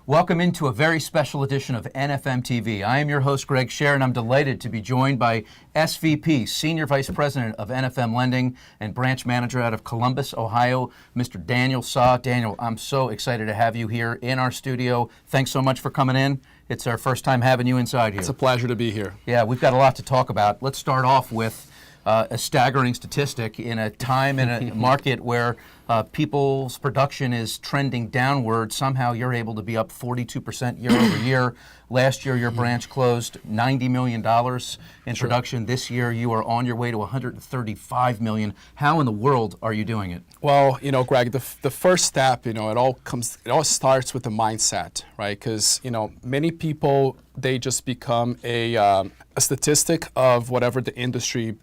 Welcome into a very special edition of NFM TV. I am your host, Greg Scher, and I'm delighted to be joined by SVP, Senior Vice President of NFM Lending and Branch Manager out of Columbus, Ohio, Mr. Daniel Saw. Daniel, I'm so excited to have you here in our studio. Thanks so much for coming in. It's our first time having you inside here. It's a pleasure to be here. Yeah, we've got a lot to talk about. Let's start off with a staggering statistic in a time in a market where people's production is trending downward. Somehow you're able to be up 42% year over year. Last year your branch closed $90 million in production. This year you are on your way to $135 million. How in the world are you doing it? Well, Greg, the first step, it all starts with the mindset, right? Because, many people, they just become a statistic of whatever the industry,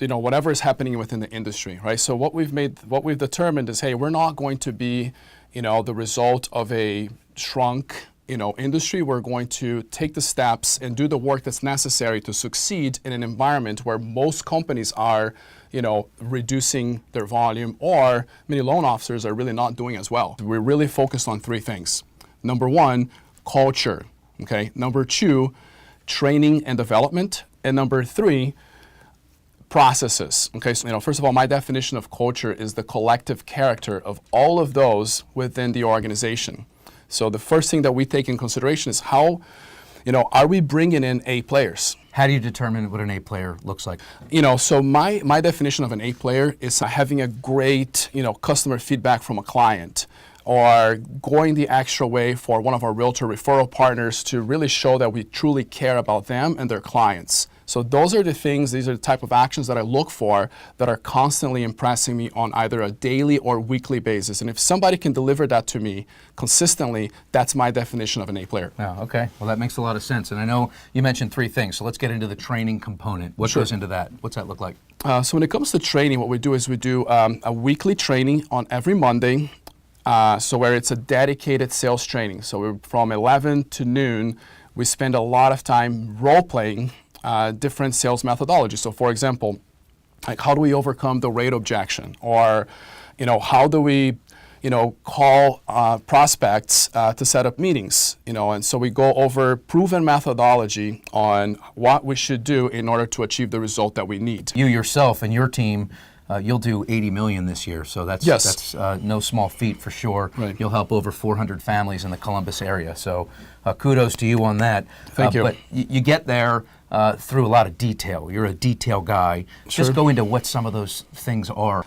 whatever is happening within the industry, right? So what we've determined is, hey, we're not going to be, the result of a shrunk, industry. We're going to take the steps and do the work that's necessary to succeed in an environment where most companies are, reducing their volume, or many loan officers are really not doing as well. We're really focused on three things. Number one, culture, okay? Number two, training and development. And number three, processes. Okay, so first of all, my definition of culture is the collective character of all of those within the organization. So the first thing that we take in consideration is how, are we bringing in A players? How do you determine what an A player looks like? So my definition of an A player is having a great, customer feedback from a client, or going the extra way for one of our realtor referral partners to really show that we truly care about them and their clients. So these are the type of actions that I look for that are constantly impressing me on either a daily or weekly basis. And if somebody can deliver that to me consistently, that's my definition of an A player. Oh, okay. Well, that makes a lot of sense. And I know you mentioned three things, so let's get into the training component. What goes into that? What's that look like? So when it comes to training, what we do is we do a weekly training on every Monday. So where it's a dedicated sales training. So we're from 11 to noon, we spend a lot of time role-playing different sales methodologies. So for example, like how do we overcome the rate objection? Or, how do we, call prospects to set up meetings? And so we go over proven methodology on what we should do in order to achieve the result that we need. You yourself and your team, you'll do $80 million this year, so that's no small feat for sure. Right. You'll help over 400 families in the Columbus area, so kudos to you on that. Thank you. But you get there through a lot of detail. You're a detail guy. Sure. Just go into what some of those things are.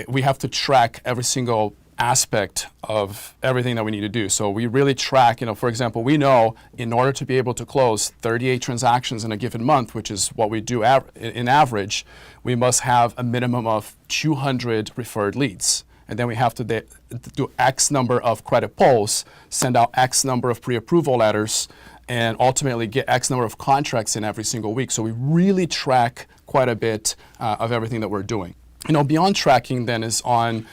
We have to track every single aspect of everything that we need to do. So we really track, for example, we know in order to be able to close 38 transactions in a given month, which is what we do in average, we must have a minimum of 200 referred leads. And then we have to do X number of credit pulls, send out X number of pre-approval letters, and ultimately get X number of contracts in every single week. So we really track quite a bit of everything that we're doing. Beyond tracking then is on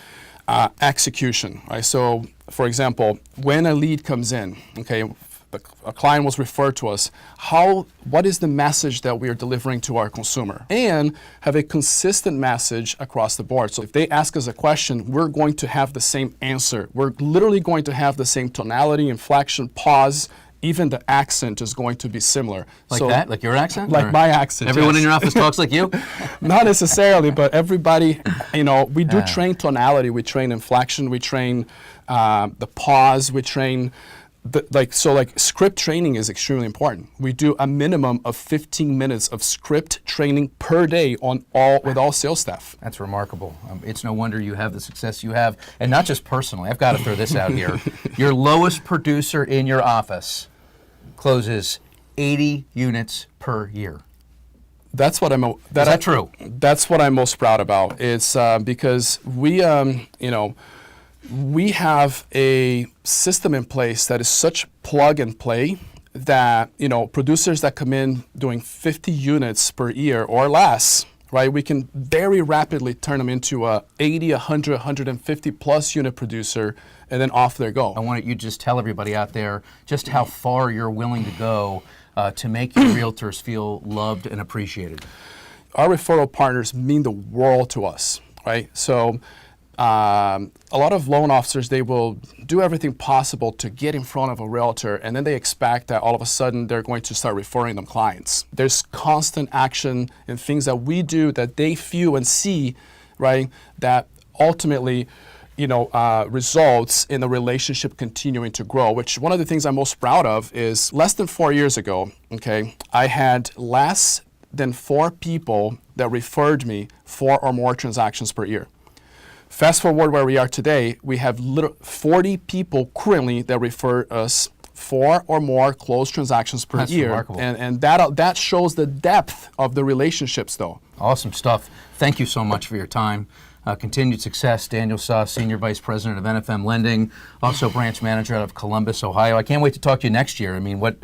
execution, right? So, for example, when a lead comes in, okay, a client was referred to us, what is the message that we are delivering to our consumer? And have a consistent message across the board. So if they ask us a question, we're going to have the same answer. We're literally going to have the same tonality, inflection, pause. Even the accent is going to be similar. Like that? Like your accent? Like my accent, Everyone yes. in your office talks like you? Not necessarily, but everybody, we do train tonality, we train inflection, we train the pause, we train, script training is extremely important. We do a minimum of 15 minutes of script training per day with all sales staff. That's remarkable. It's no wonder you have the success you have, and not just personally. I've got to throw this out here. Your lowest producer in your office closes 80 units per year. That's what Is that true? That's what I'm most proud about. It's because we have a system in place that is such plug and play that, producers that come in doing 50 units per year or less, right, we can very rapidly turn them into a 80, 100, 150 plus unit producer, and then off they go. I want you to just tell everybody out there just how far you're willing to go to make your realtors feel loved and appreciated. Our referral partners mean the world to us, right? So a lot of loan officers, they will do everything possible to get in front of a realtor, and then they expect that all of a sudden they're going to start referring them clients. There's constant action and things that we do that they feel and see, right, that ultimately results in the relationship continuing to grow, which one of the things I'm most proud of is less than 4 years ago, okay, I had less than 4 people that referred me 4 or more transactions per year. Fast forward where we are today, we have 40 people currently that refer us 4 or more closed transactions per That's year. remarkable. And that shows the depth of the relationships, though. Awesome stuff. Thank you so much for your time. Continued success. Daniel Suh, Senior Vice President of NFM Lending, also branch manager out of Columbus, Ohio. I can't wait to talk to you next year. I mean, what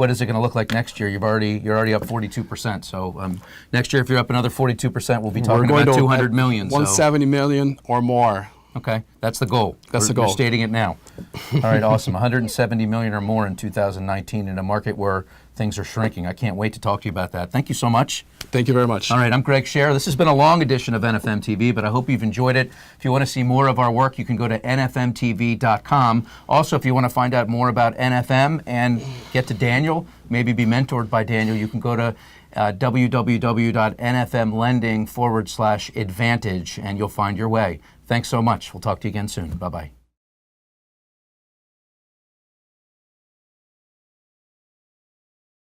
is it going to look like next year? You're already up 42%. So next year, if you're up another 42%, we'll be talking about 200 million. 170 million or more. Okay, that's the goal. That's the goal. We're stating it now. All right, awesome. 170 million or more in 2019 in a market where things are shrinking. I can't wait to talk to you about that. Thank you so much. Thank you very much. All right, I'm Greg Scher. This has been a long edition of NFM TV, but I hope you've enjoyed it. If you want to see more of our work, you can go to nfmtv.com. Also, if you want to find out more about NFM and get to Daniel, maybe be mentored by Daniel, you can go to www.nfmlending.com/advantage, and you'll find your way. Thanks so much. We'll talk to you again soon. Bye-bye.